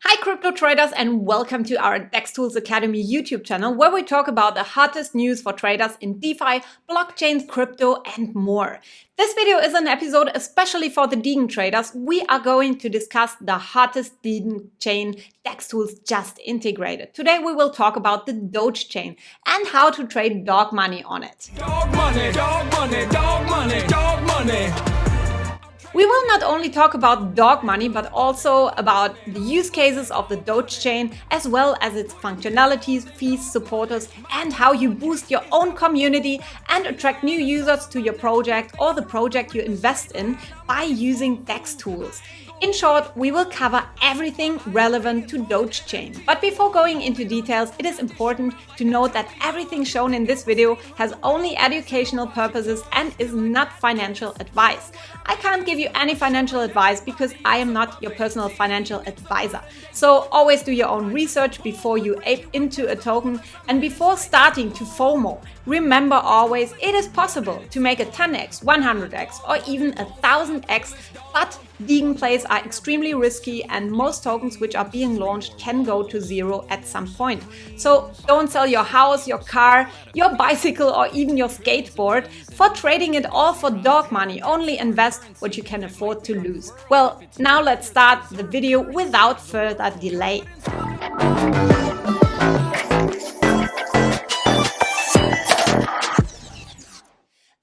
Hi crypto traders, and welcome to our DEXTools Academy YouTube channel, where we talk about the hottest news for traders in DeFi, blockchain, crypto and more. This video is an episode especially for the degen traders. We are going to discuss the hottest degen chain DEXTools just integrated. Today we will talk about the DogeChain and how to trade dog money on it. Dog money, dog money, dog money, dog money. We will not only talk about dog money, but also about the use cases of the DogeChain, as well as its functionalities, fees, supporters, and how you boost your own community and attract new users to your project or the project you invest in by using DEXTools. In short, we will cover everything relevant to DogeChain. But before going into details, it is important to note that everything shown in this video has only educational purposes and is not financial advice. I can't give you any financial advice because I am not your personal financial advisor. So always do your own research before you ape into a token, and before starting to FOMO, remember always it is possible to make a 10x, 100x or even 1000x, but degen plays are extremely risky and most tokens which are being launched can go to zero at some point. So don't sell your house, your car, your bicycle or even your skateboard for trading it all for dog money. Only invest what you can afford to lose. Well, now let's start the video without further delay.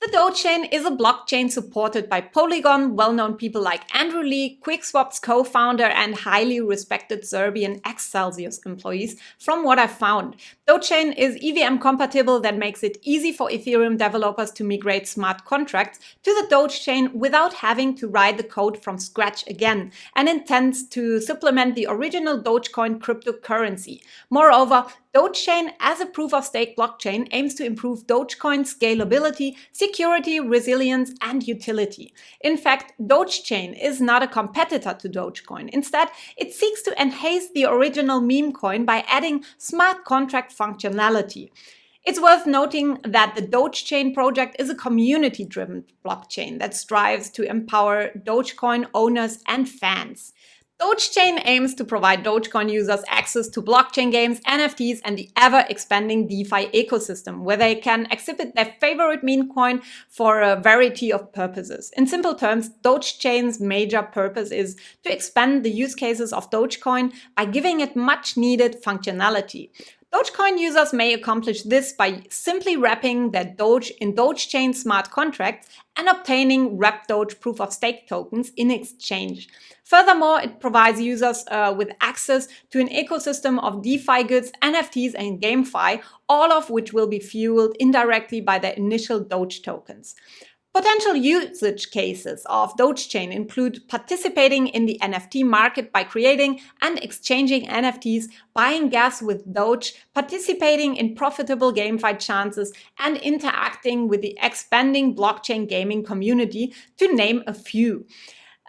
The DogeChain is a blockchain supported by Polygon, well-known people like Andrew Lee, QuickSwap's co-founder and highly respected Serbian ex-Celsius employees, from what I've found. DogeChain is EVM compatible, that makes it easy for Ethereum developers to migrate smart contracts to the DogeChain without having to write the code from scratch again, and intends to supplement the original Dogecoin cryptocurrency. Moreover, DogeChain as a proof-of-stake blockchain aims to improve Dogecoin scalability, security, resilience, and utility. In fact, DogeChain is not a competitor to Dogecoin. Instead, it seeks to enhance the original Memecoin by adding smart contract functionality. It's worth noting that the DogeChain project is a community-driven blockchain that strives to empower Dogecoin owners and fans. DogeChain aims to provide Dogecoin users access to blockchain games, NFTs, and the ever-expanding DeFi ecosystem, where they can exhibit their favorite meme coin for a variety of purposes. In simple terms, DogeChain's major purpose is to expand the use cases of Dogecoin by giving it much-needed functionality. Dogecoin users may accomplish this by simply wrapping their Doge in DogeChain smart contracts and obtaining wrapped Doge proof-of-stake tokens in exchange. Furthermore, it provides users with access to an ecosystem of DeFi goods, NFTs, and GameFi, all of which will be fueled indirectly by their initial Doge tokens. Potential usage cases of DogeChain include participating in the NFT market by creating and exchanging NFTs, buying gas with Doge, participating in profitable GameFi chances, and interacting with the expanding blockchain gaming community, to name a few.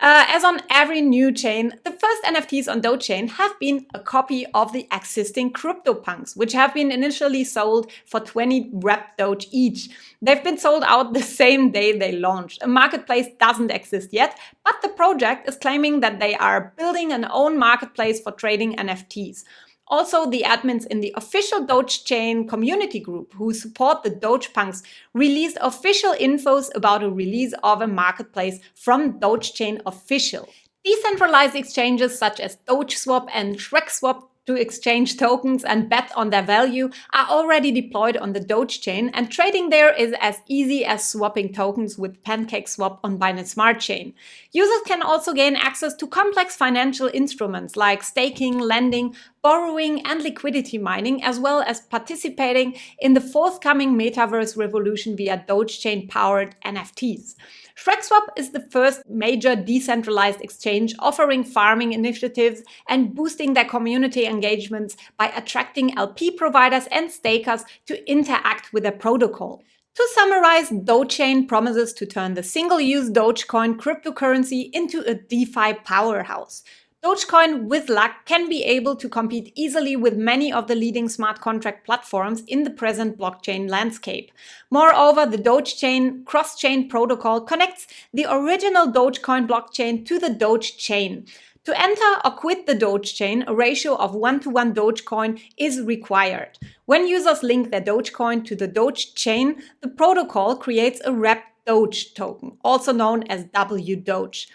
As on every new chain, the first NFTs on DogeChain have been a copy of the existing CryptoPunks, which have been initially sold for 20 wrapped Doge each. They've been sold out the same day they launched. A marketplace doesn't exist yet, but the project is claiming that they are building an own marketplace for trading NFTs. Also, the admins in the official DogeChain community group who support the DogePunks released official infos about a release of a marketplace from DogeChain official. Decentralized exchanges such as DogeSwap and Shrekswap to exchange tokens and bet on their value are already deployed on the DogeChain, and trading there is as easy as swapping tokens with PancakeSwap on Binance Smart Chain. Users can also gain access to complex financial instruments like staking, lending, borrowing, and liquidity mining, as well as participating in the forthcoming Metaverse revolution via DogeChain-powered NFTs. Shrekswap is the first major decentralized exchange offering farming initiatives and boosting their community engagements by attracting LP providers and stakers to interact with their protocol. To summarize, DogeChain promises to turn the single-use Dogecoin cryptocurrency into a DeFi powerhouse. Dogecoin, with luck, can be able to compete easily with many of the leading smart contract platforms in the present blockchain landscape. Moreover, the DogeChain cross-chain protocol connects the original Dogecoin blockchain to the DogeChain. To enter or quit the DogeChain, a ratio of 1:1 Dogecoin is required. When users link their Dogecoin to the DogeChain, the protocol creates a wrapped Doge token, also known as WDOGE.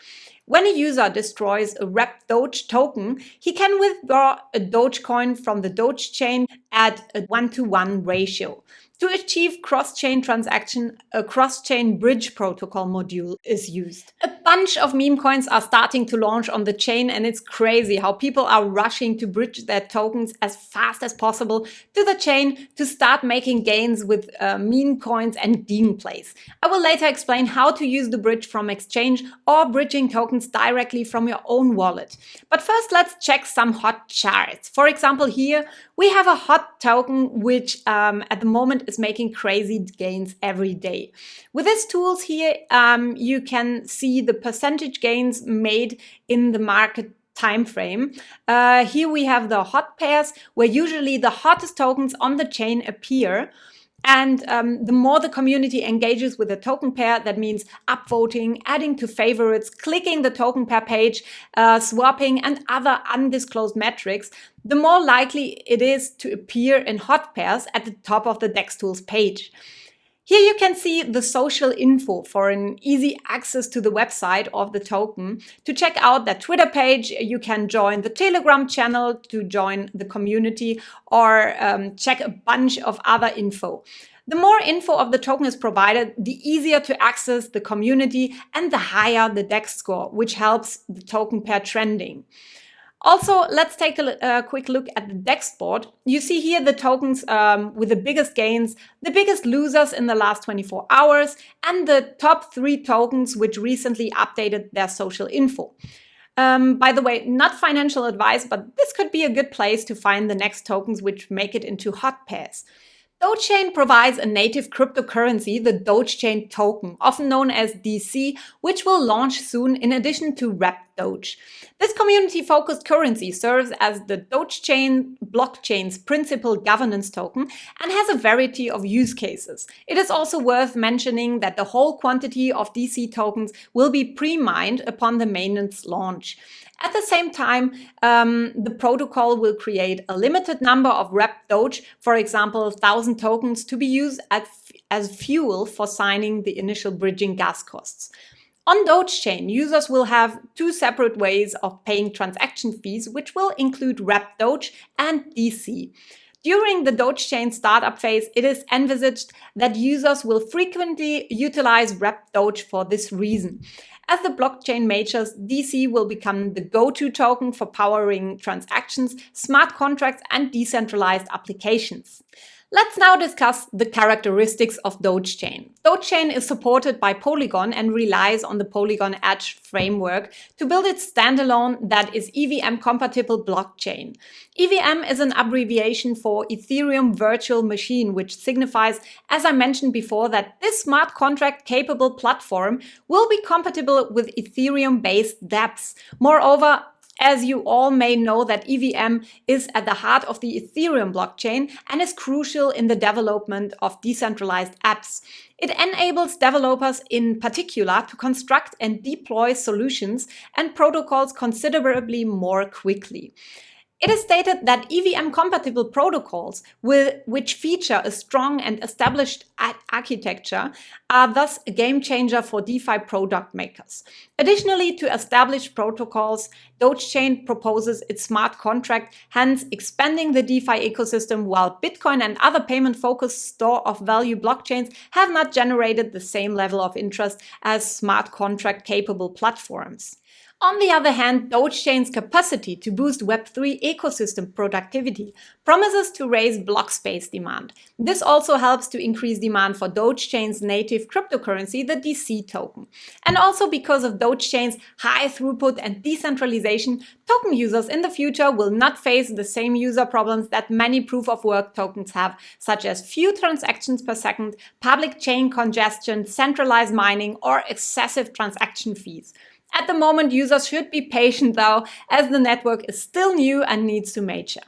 When a user destroys a wrapped Doge token, he can withdraw a Dogecoin from the DogeChain at a 1:1 ratio. To achieve cross-chain transaction, a cross-chain bridge protocol module is used. A bunch of meme coins are starting to launch on the chain, and it's crazy how people are rushing to bridge their tokens as fast as possible to the chain to start making gains with meme coins and degen plays. I will later explain how to use the bridge from exchange or bridging tokens directly from your own wallet. But first, let's check some hot charts. For example, here we have a hot token which at the moment is making crazy gains every day. With these tools here, you can see the percentage gains made in the market time frame. Here we have the hotpairs, where usually the hottest tokens on the chain appear. And the more the community engages with the token pair, that means upvoting, adding to favorites, clicking the token pair page, swapping, and other undisclosed metrics, the more likely it is to appear in hot pairs at the top of the DEXTools page. Here you can see the social info for an easy access to the website of the token. To check out that Twitter page, you can join the Telegram channel to join the community or check a bunch of other info. The more info of the token is provided, the easier to access the community and the higher the DEXTscore, which helps the token pair trending. Also, let's take a quick look at the DEX board. You see here the tokens with the biggest gains, the biggest losers in the last 24 hours, and the top 3 tokens which recently updated their social info. By the way, not financial advice, but this could be a good place to find the next tokens which make it into hot pairs. DogeChain provides a native cryptocurrency, the DogeChain token, often known as DC, which will launch soon in addition to wrapped Doge. This community-focused currency serves as the DogeChain blockchain's principal governance token and has a variety of use cases. It is also worth mentioning that the whole quantity of DC tokens will be pre-mined upon the mainnet's launch. At the same time, the protocol will create a limited number of wrapped Doge, for example, 1,000 tokens, to be used as fuel for signing the initial bridging gas costs. On DogeChain, users will have 2 separate ways of paying transaction fees, which will include wrapped Doge and DC. During the DogeChain startup phase, it is envisaged that users will frequently utilize wrapped Doge for this reason. As the blockchain matures, DC will become the go-to token for powering transactions, smart contracts, and decentralized applications. Let's now discuss the characteristics of DogeChain. DogeChain is supported by Polygon and relies on the Polygon Edge framework to build its standalone, that is EVM-compatible blockchain. EVM is an abbreviation for Ethereum Virtual Machine, which signifies, as I mentioned before, that this smart contract-capable platform will be compatible with Ethereum-based dApps. Moreover, as you all may know, that EVM is at the heart of the Ethereum blockchain and is crucial in the development of decentralized apps. It enables developers in particular to construct and deploy solutions and protocols considerably more quickly. It is stated that EVM-compatible protocols, which feature a strong and established architecture, are thus a game changer for DeFi product makers. Additionally, to established protocols, DogeChain proposes its smart contract, hence expanding the DeFi ecosystem, while Bitcoin and other payment-focused store-of-value blockchains have not generated the same level of interest as smart contract-capable platforms. On the other hand, DogeChain's capacity to boost Web3 ecosystem productivity promises to raise block space demand. This also helps to increase demand for DogeChain's native cryptocurrency, the DC token. And also because of DogeChain's high throughput and decentralization, token users in the future will not face the same user problems that many proof-of-work tokens have, such as few transactions per second, public chain congestion, centralized mining, or excessive transaction fees. At the moment, users should be patient though, as the network is still new and needs to mature.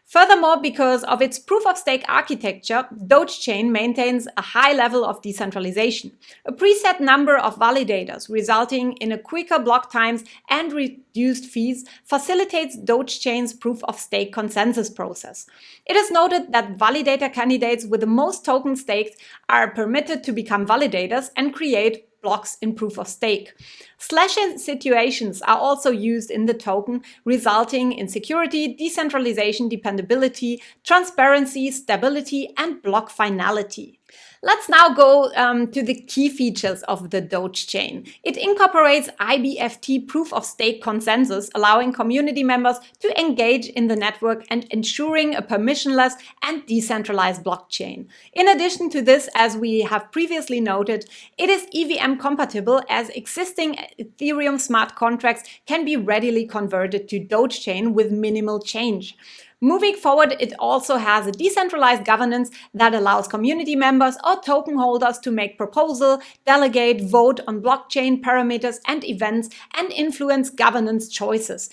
Furthermore, because of its proof-of-stake architecture, DogeChain maintains a high level of decentralization, a preset number of validators resulting in a quicker block times and reduced fees facilitates DogeChain's proof-of-stake consensus process. It is noted that validator candidates with the most tokens staked are permitted to become validators and create blocks in proof of stake. Slash situations are also used in the token, resulting in security, decentralization, dependability, transparency, stability, and block finality. Let's now go to the key features of the DogeChain. It incorporates IBFT proof-of-stake consensus, allowing community members to engage in the network and ensuring a permissionless and decentralized blockchain. In addition to this, as we have previously noted, it is EVM compatible as existing Ethereum smart contracts can be readily converted to DogeChain with minimal change. Moving forward, it also has a decentralized governance that allows community members or token holders to make proposals, delegate, vote on blockchain parameters and events, and influence governance choices.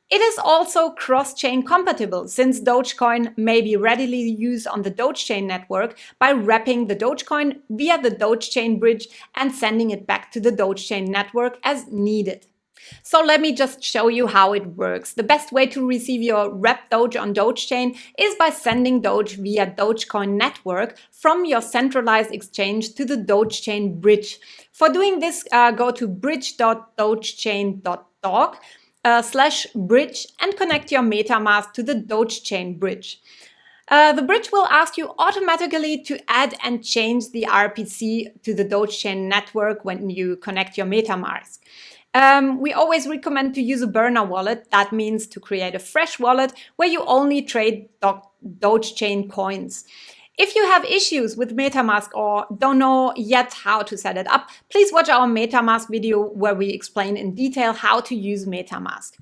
It is also cross-chain compatible, since Dogecoin may be readily used on the DogeChain network by wrapping the Dogecoin via the DogeChain bridge and sending it back to the DogeChain network as needed. So let me just show you how it works. The best way to receive your wrapped Doge on DogeChain is by sending Doge via Dogecoin network from your centralized exchange to the DogeChain bridge. For doing this, go to bridge.dogechain.org/bridge and connect your MetaMask to the DogeChain bridge. The bridge will ask you automatically to add and change the RPC to the DogeChain network when you connect your MetaMask. We always recommend to use a burner wallet. That means to create a fresh wallet where you only trade DogeChain coins. If you have issues with MetaMask or don't know yet how to set it up, please watch our MetaMask video where we explain in detail how to use MetaMask.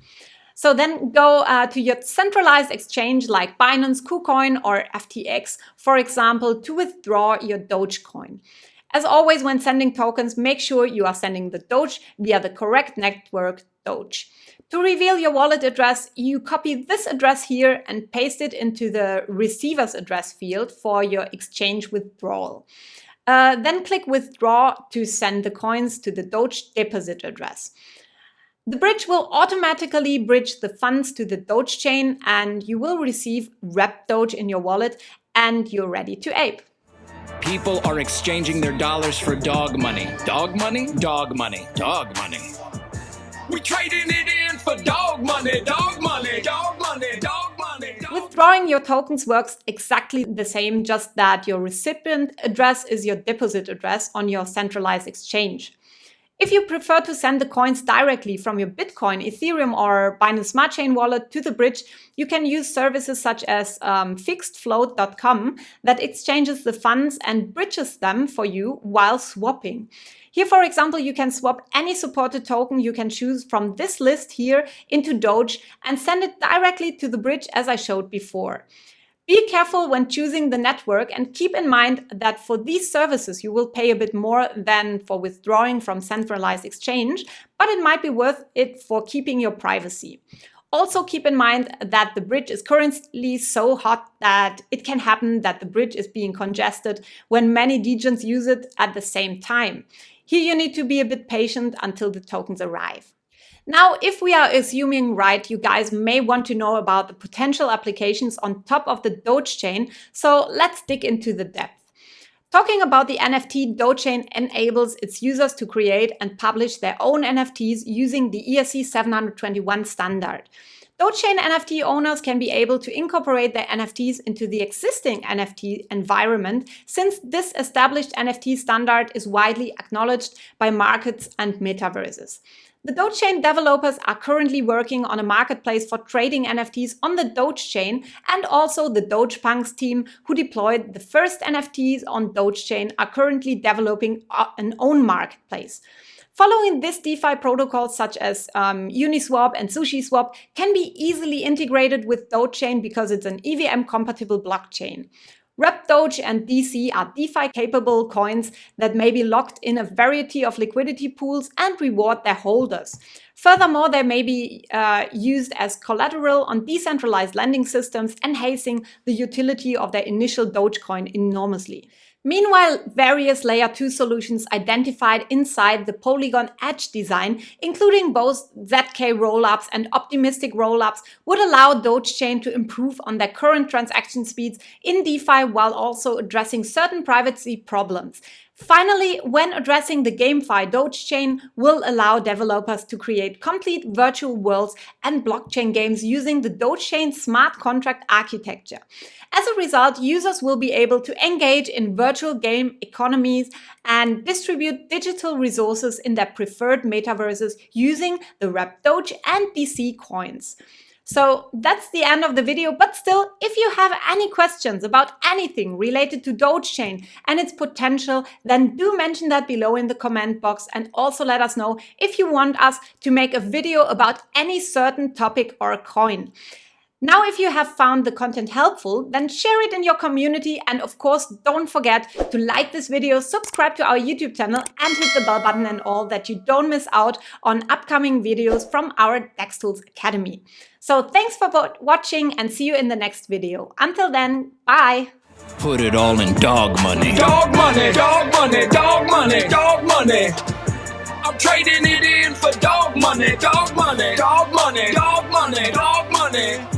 So then go to your centralized exchange like Binance, KuCoin, or FTX, for example, to withdraw your Dogecoin. As always, when sending tokens, make sure you are sending the Doge via the correct network Doge. To reveal your wallet address, you copy this address here and paste it into the receiver's address field for your exchange withdrawal. Then click Withdraw to send the coins to the Doge deposit address. The bridge will automatically bridge the funds to the DogeChain and you will receive wrapped Doge in your wallet and you're ready to ape. People are exchanging their dollars for dog money. Dog money? Dog money. Dog money. We trading it in for dog money. Dog money. Dog money. Dog money. Withdrawing your tokens works exactly the same, just that your recipient address is your deposit address on your centralized exchange. If you prefer to send the coins directly from your Bitcoin, Ethereum, or Binance Smart Chain wallet to the bridge, you can use services such as fixedfloat.com that exchanges the funds and bridges them for you while swapping. Here, for example, you can swap any supported token you can choose from this list here into Doge and send it directly to the bridge as I showed before. Be careful when choosing the network and keep in mind that for these services you will pay a bit more than for withdrawing from centralized exchange, but it might be worth it for keeping your privacy. Also keep in mind that the bridge is currently so hot that it can happen that the bridge is being congested when many degens use it at the same time. Here you need to be a bit patient until the tokens arrive. Now, if we are assuming right, you guys may want to know about the potential applications on top of the DogeChain, so let's dig into the depth. Talking about the NFT, DogeChain enables its users to create and publish their own NFTs using the ERC 721 standard. DogeChain NFT owners can be able to incorporate their NFTs into the existing NFT environment, since this established NFT standard is widely acknowledged by markets and metaverses. The DogeChain developers are currently working on a marketplace for trading NFTs on the DogeChain, and also the DogePunks team, who deployed the first NFTs on DogeChain, are currently developing an own marketplace. Following this, DeFi protocols such as Uniswap and SushiSwap can be easily integrated with DogeChain because it's an EVM-compatible blockchain. Wrapped Doge and DC are DeFi-capable coins that may be locked in a variety of liquidity pools and reward their holders. Furthermore, they may be used as collateral on decentralized lending systems, enhancing the utility of their initial Dogecoin enormously. Meanwhile, various Layer 2 solutions identified inside the Polygon Edge design, including both ZK rollups and optimistic rollups, would allow DogeChain to improve on their current transaction speeds in DeFi while also addressing certain privacy problems. Finally, when addressing the GameFi, DogeChain will allow developers to create complete virtual worlds and blockchain games using the DogeChain smart contract architecture. As a result, users will be able to engage in virtual game economies and distribute digital resources in their preferred metaverses using the wrapped Doge and DC coins. So that's the end of the video, but still, if you have any questions about anything related to DogeChain and its potential, then do mention that below in the comment box, and also let us know if you want us to make a video about any certain topic or coin. Now, if you have found the content helpful, then share it in your community, and of course, don't forget to like this video, subscribe to our YouTube channel, and hit the bell button and all, that you don't miss out on upcoming videos from our DEXTools Academy. So thanks for watching, and see you in the next video. Until then, bye! Put it all in dog money. Dog money, dog money, dog money, dog money. I'm trading it in for dog money, dog money, dog money, dog money, dog money.